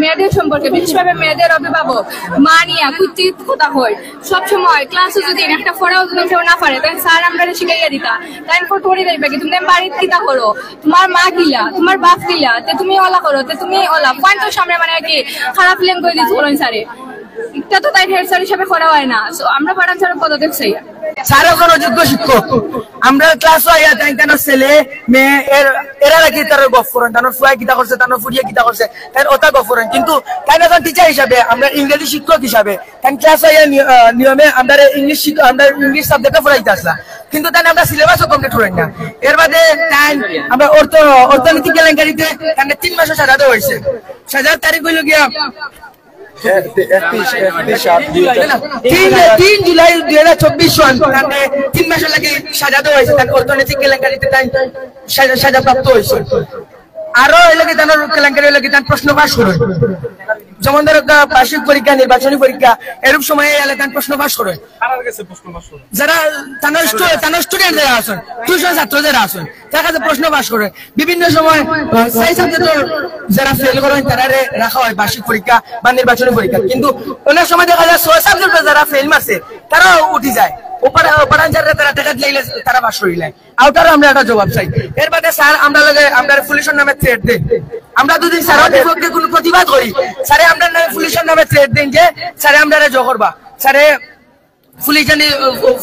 মেয়েদের সম্পর্কে, বিশেষভাবে মেয়েদের অভিভাবক মা নিয়ে কুচিত কথা হয় সবসময়। ক্লাসে যদি একটা পড়াও যদি কেউ না পারে তাই স্যার আমরা শিখাইয়া দিতা, তাই পড়ে যাইবে কি তুমি বাড়িতে কিতা করো, তোমার মা কিলা, তোমার বাপ কিলা, তুমি ওলা করো, তুমি ওলা পয়েন্টের সামনে মানে কি খারাপ লেন করে দিচ্ছ স্যারে। এটা তো তাই হেড স্যার হিসাবে করা হয় না। আমরা পাঠান স্যারের পদক্ষেপ চাই। স্যারও কোনো যোগ্য শিক্ষক, আমরা ক্লাস আইয়া তাই কেন ছেলে মেয়ে এরা নাকি তার গফ করেন, তার ফুয়াই কিতা করছে, তার ফুরিয়ে কিতা করছে, তাই ওটা গফ করেন। কিন্তু তাই না টিচার হিসাবে, আমরা ইংরেজি শিক্ষক হিসাবে তাই ক্লাস আইয়া নিয়মে আমরা ইংলিশ সাবজেক্টে পড়াইতে আসলাম, কিন্তু তাই আমরা সিলেবাসও কমপ্লিট করেন না। এর বাদে তাই আমরা অর্থনৈতিক কেলেঙ্কারিতে 3 মাসও সাজা দেওয়া হয়েছে। সাজার তারিখ হইল গিয়া 3 জুলাই 2024, 3 মাসের লাগে সাজা দেওয়া হয়েছে। অর্থনৈতিক কেলেঙ্কারিতে সাজা প্রাপ্ত হয়েছে। আরো এলাকি তার কেলেঙ্কারি এলাকি তার প্রশ্ন ফাঁস করে, যেমন ধরো বার্ষিক পরীক্ষা, নির্বাচনী পরীক্ষা, এরূপ সময়ে এলাকার প্রশ্ন ফাঁস করে যারা তার স্টুডেন্ট যারা আছেন, টিউশন ছাত্র যারা আছেন, তার কাছে প্রশ্ন ফাঁস করে। বিভিন্ন সময় যারা ফেল করেন তারা রাখা হয় বার্ষিক পরীক্ষা বা নির্বাচনী পরীক্ষা, কিন্তু অনেক সময় দেখা যায় 6 সাবজেক্টে যারা ফেল মারছে তারাও উঠি যায়, তারা টাকা দিলে তারা বাস করিলে আউটারও আমরা একটা জবাব চাই। এর বাদে স্যার আমরা পুলিশের নামে থ্রেট দেন, আমরা দুদিন স্যারের বিপক্ষে কোনো প্রতিবাদ করি, স্যারে আমরা পুলিশের নামে থ্রেট দেন যে স্যারে আমরা জয় করবা, স্যারে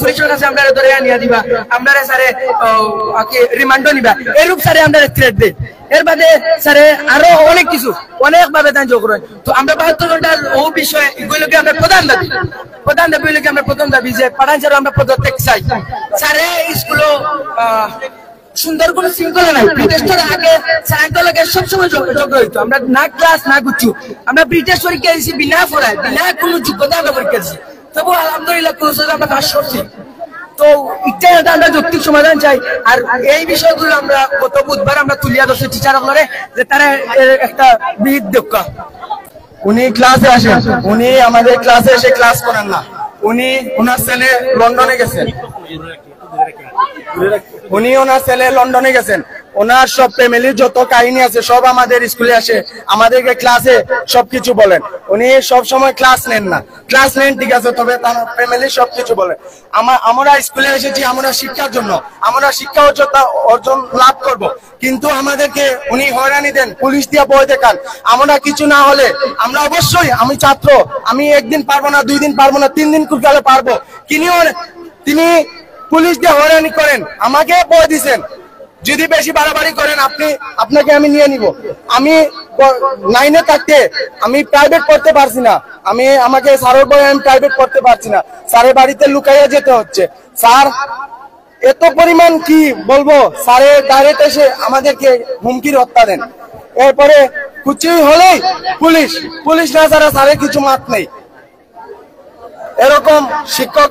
পুলিশের কাছে আমরা ধরে নিয়ে দিবা, আমরা স্যারে রিমান্ডও নিবা, এরূপ স্যারে আমরা থ্রেট দেন। এর বাদে স্যারে আরো অনেক কিছু অনেক ভাবে তাই যোগ করেন। তো আমরা 72 ঘন্টার ও বিষয়ে এগুলোকে আমরা প্রধান দাবি হইলে আমরা প্রথম দাবি যে পাঠান স্যার আমরা পদত্যাগ চাই। স্যারে স্কুলও সুন্দর কোন শৃঙ্খলা নাই, ব্রিটিশের আগে সাইন্সকে সবসময় যোগ্য হইতো। আমরা না ক্লাস না কিছু, আমরা ব্রিটিশ পরীক্ষা দিয়েছি বিনা পড়ায়, বিনা কোনো যোগ্যতা আমরা পরীক্ষা দিয়েছি, তবু আলহামদুলিল্লাহ আমরা পাস করছি। তো এটা আমরা যৌক্তিক সমাধান চাই। আর এই বিষয়গুলো আমরা গত বুধবার আমরা তুলিয়া ধরছি টিচার হলে যে তারা একটা বিহিত দক্ষ, উনি ক্লাসে আসেন, উনি আমাদের ক্লাসে এসে ক্লাস করেন না, উনি ওনার ছেলে লন্ডনে গেছেন, ওনার সব ফ্যামিলির যত কাহিনী আছে সব আমাদের স্কুলে আসে, আমাদেরকে ক্লাসে সবকিছু বলেন। উনি সব সময় ক্লাস নেন না, ক্লাস নেন ঠিক আছে, তবে তার ফ্যামিলি সবকিছু বলেন। আমরা স্কুলে এসেছি আমরা শিক্ষার জন্য, আমরা শিক্ষা অর্জন লাভ করব, কিন্তু আমাদেরকে উনি হয়রানি দেন, পুলিশ দিয়ে বই দেখান। আমরা কিছু না হলে আমরা অবশ্যই, আমি ছাত্র, আমি একদিন পারবো না, 2 দিন পারবো না, 3 দিন কুকালে পারবো, তিনি পুলিশ দিয়ে হয়রানি করেন, আমাকে বই দিছেন, যদি বেশি বাড়াবাড়ি করেন আপনাকে আমি নিয়ে নিব। আমি 9-এ থাকতে আমি প্রাইভেট পড়তে পারছি না, আমাকে স্যারের বই আমি প্রাইভেট পড়তে পারছি না, স্যারের বাড়িতে লুকাইয়া যেতে হচ্ছে। স্যার এত পরিমাণ কি বলবো, স্যারের ডাইরেক্ট এসে আমাদেরকে হুমকির হত্যা দেন। এরপরে কিছু হলেই পুলিশ না ছাড়া স্যারের কিছু মাত নেই। এরকম শিক্ষক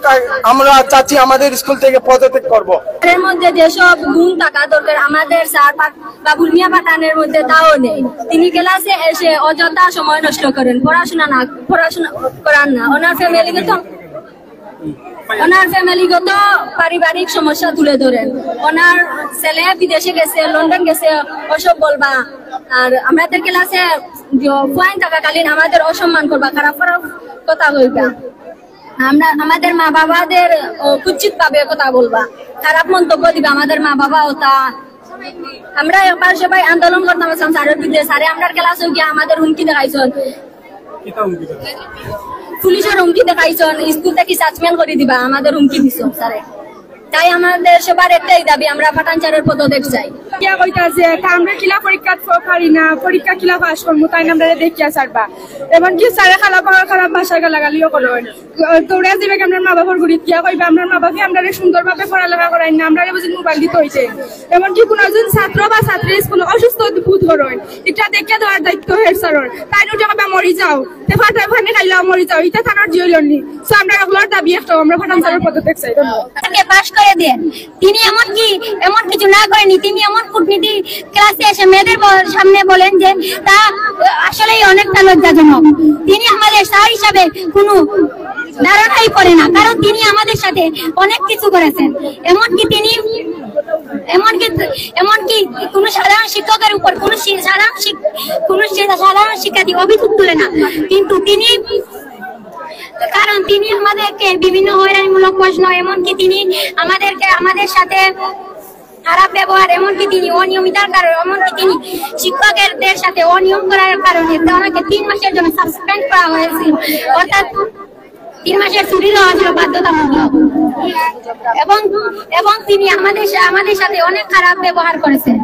আমরা চাচ্ছি আমাদের স্কুল থেকে পদত্যাগ করব। এর মধ্যে যেসব গুণ থাকা দরকার আমাদের স্যার বাবুল মিয়া পাঠানের মধ্যে তাও নেই। তিনি ক্লাসে এসে অযথা সময় নষ্ট করেন, পড়াশোনা করান না। ওনার ফ্যামিলিগত পারিবারিক সমস্যা তুলে ধরেন। ওনার ছেলে বিদেশে গেছে, লন্ডন গেছে, ওসব বলবা। আর আমাদের ক্লাসে পয়েন্ট থাকাকালীন আমাদের অসম্মান করবা, খারাপ কথা বলবা, আমাদের মা বাবাদের কুচ্ছিত ভাবে কথা বলবা, খারাপ মন্তব্য দিবা আমাদের মা বাবা। আমরা একবার সবাই আন্দোলন করতাম স্যারের বিরুদ্ধে, স্যারে আমরা ক্লাসে গিয়ে আমাদের হুমকি দেখাইছেন, পুলিশের হুমকি দেখাইছেন, স্কুল থেকে সাসপেন্ড করে দিবা, আমাদের হুমকি দিছ স্যারে। তাই আমাদের সবার একটাই দাবি, আমরা পাঠান স্যারের পদত্যাগ চাই। আমরা কিলা পরীক্ষা পারি না, পরীক্ষা কিলা পাস করবো, তাই আমরা দেখিয়া ছাড়বা। এমনকি স্যারে খারাপ ভাষা গালাগালিও করেন, তোরা যাবে আমরা মা বাবার ঘুরি দিয়া কইবা, আমরা মা বাবাকে আমরা সুন্দরভাবে পড়ালেখা করাই না, আমরা বুঝি মোবাইল দিতে হয়েছে। এমনকি কোন একজন ছাত্র বা ছাত্রী স্কুল অসুস্থ বোধ করেন, এটা দেখে দেওয়ার দায়িত্ব হেড স্যারের। তাই নুটা মরি যাও, ফানে খাইলাও মরি যাও, এটা থানার জিওল নি। আমরা এগুলোর দাবি একটা, আমরা পাঠান স্যারের পদত্যাগ চাই। পাস করে দেন, তিনি এমন কিছু না করেনি। তিনি এমন কূটনীতি ক্লাসে এসে মেয়েদের সামনে বলেন যে তা আসলেই অনেকটা লজ্জাজনক। তিনি আমাদের স্যার হিসাবে কোনো ধারণাই করে না, কারণ তিনি আমাদের সাথে অনেক কিছু করেছেন। এমনকি তিনি এমনকি কোনো সাধারণ শিক্ষকের উপর কোনো সাধারণ শিক্ষার্থী অভিযোগ তুলে না, কিন্তু কারণ তিনি আমাদেরকে বিভিন্ন হয়রানিমূলক প্রশ্ন, এমনকি তিনি আমাদের সাথে খারাপ ব্যবহার, এমনকি তিনি অনিয়মিতার কারণে, এমনকি তিনি শিক্ষকদের সাথে অনিয়ম করার কারণে ওনাকে 3 মাসের জন্য সাসপেন্ড করা হয়েছিল, অর্থাৎ 3 মাসের ছুটি দেওয়া ছিল বাধ্যতামূলক। এবং তিনি আমাদের সাথে অনেক খারাপ ব্যবহার করেছেন।